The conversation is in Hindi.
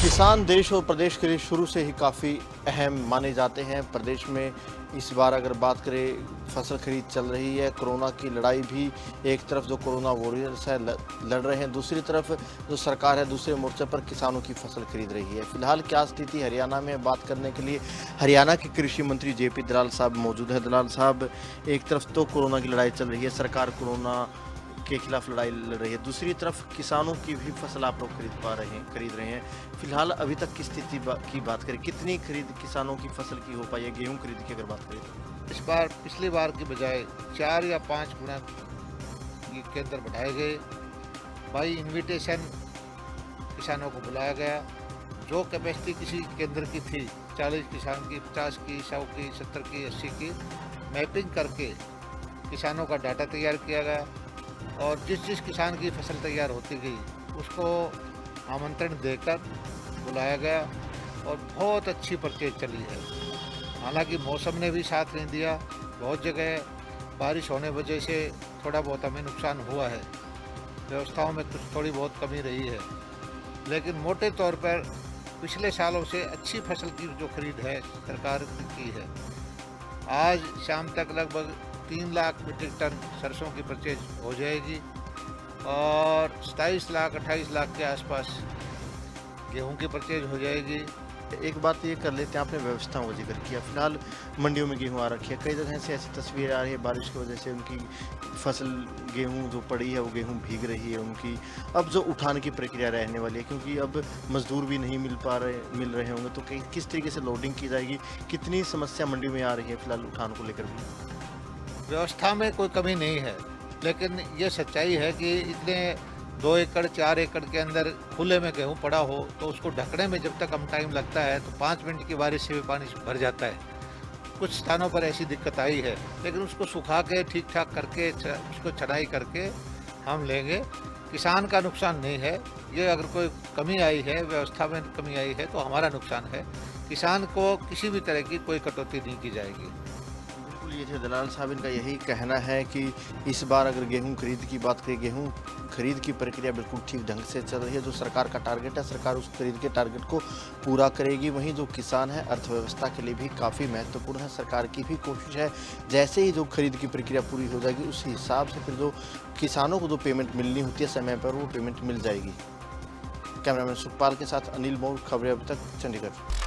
किसान देश और प्रदेश के लिए शुरू से ही काफ़ी अहम माने जाते हैं। प्रदेश में इस बार अगर बात करें, फसल खरीद चल रही है। कोरोना की लड़ाई भी, एक तरफ जो कोरोना वॉरियर्स है लड़ रहे हैं, दूसरी तरफ जो सरकार है दूसरे मोर्चे पर किसानों की फसल खरीद रही है। फिलहाल क्या स्थिति हरियाणा में, बात करने के लिए हरियाणा के कृषि मंत्री जेपी दलाल साहब मौजूद है। दलाल साहब, एक तरफ तो कोरोना की लड़ाई चल रही है, सरकार कोरोना के खिलाफ लड़ाई लड़ रही है, दूसरी तरफ किसानों की भी फसल आप लोग खरीद रहे हैं। फिलहाल अभी तक की स्थिति की बात करें, कितनी खरीद किसानों की फसल की हो पाई है, गेहूं खरीद की अगर बात करें तो? इस बार पिछली बार की बजाय 4 या 5 गुना ये केंद्र बढ़ाए गए। बाई इनविटेशन किसानों को बुलाया गया। जो कैपेसिटी किसी केंद्र की थी, 40 किसान की, 50 की, 100 की, 70 की, 80 की, मैपिंग करके किसानों का डाटा तैयार किया गया और जिस जिस किसान की फसल तैयार होती गई उसको आमंत्रण देकर बुलाया गया और बहुत अच्छी परचेज चली है। हालांकि मौसम ने भी साथ नहीं दिया, बहुत जगह बारिश होने वजह से थोड़ा बहुत हमें नुकसान हुआ है, व्यवस्थाओं में कुछ थोड़ी बहुत कमी रही है, लेकिन मोटे तौर पर पिछले सालों से अच्छी फसल की जो खरीद है सरकार की है। आज शाम तक लगभग 3 लाख मीट्रिक टन सरसों की परचेज हो जाएगी और 27 लाख 28 लाख के आसपास गेहूं की परचेज हो जाएगी। एक बात ये कर लेते हैं, आपने व्यवस्थाओं का जिक्र किया। फिलहाल मंडियों में गेहूं आ रखी है, कई जगह से ऐसी तस्वीर आ रही है, बारिश की वजह से उनकी फसल गेहूं जो पड़ी है वो गेहूं भीग रही है उनकी। अब जो उठाने की प्रक्रिया रहने वाली है, क्योंकि अब मजदूर भी नहीं मिल रहे होंगे, तो किस तरीके से लोडिंग की जाएगी, कितनी समस्या मंडी में आ रही है फिलहाल उठान को लेकर भी? व्यवस्था में कोई कमी नहीं है, लेकिन ये सच्चाई है कि इतने 2 एकड़ 4 एकड़ के अंदर खुले में गेहूं पड़ा हो तो उसको ढकने में जब तक हम टाइम लगता है तो 5 मिनट की बारिश से भी पानी भर जाता है। कुछ स्थानों पर ऐसी दिक्कत आई है, लेकिन उसको सुखा के ठीक ठाक करके उसको छनाई करके हम लेंगे। किसान का नुकसान नहीं है। ये अगर कोई कमी आई है, व्यवस्था में कमी आई है, तो हमारा नुकसान है। किसान को किसी भी तरह की कोई कटौती नहीं की जाएगी। बिल्कुल, ये थे दलाल साहब, इनका यही कहना है कि इस बार अगर गेहूं खरीद की बात करें, गेहूं खरीद की प्रक्रिया बिल्कुल ठीक ढंग से चल रही है। जो सरकार का टारगेट है, सरकार उस खरीद के टारगेट को पूरा करेगी। वहीं जो किसान है, अर्थव्यवस्था के लिए भी काफ़ी महत्वपूर्ण है। सरकार की भी कोशिश है जैसे ही जो खरीद की प्रक्रिया पूरी हो जाएगी उस हिसाब से फिर जो किसानों को जो पेमेंट मिलनी होती है समय पर, वो पेमेंट मिल जाएगी। कैमरामैन सुखपाल के साथ अनिल मोर, खबरें अब तक, चंडीगढ़।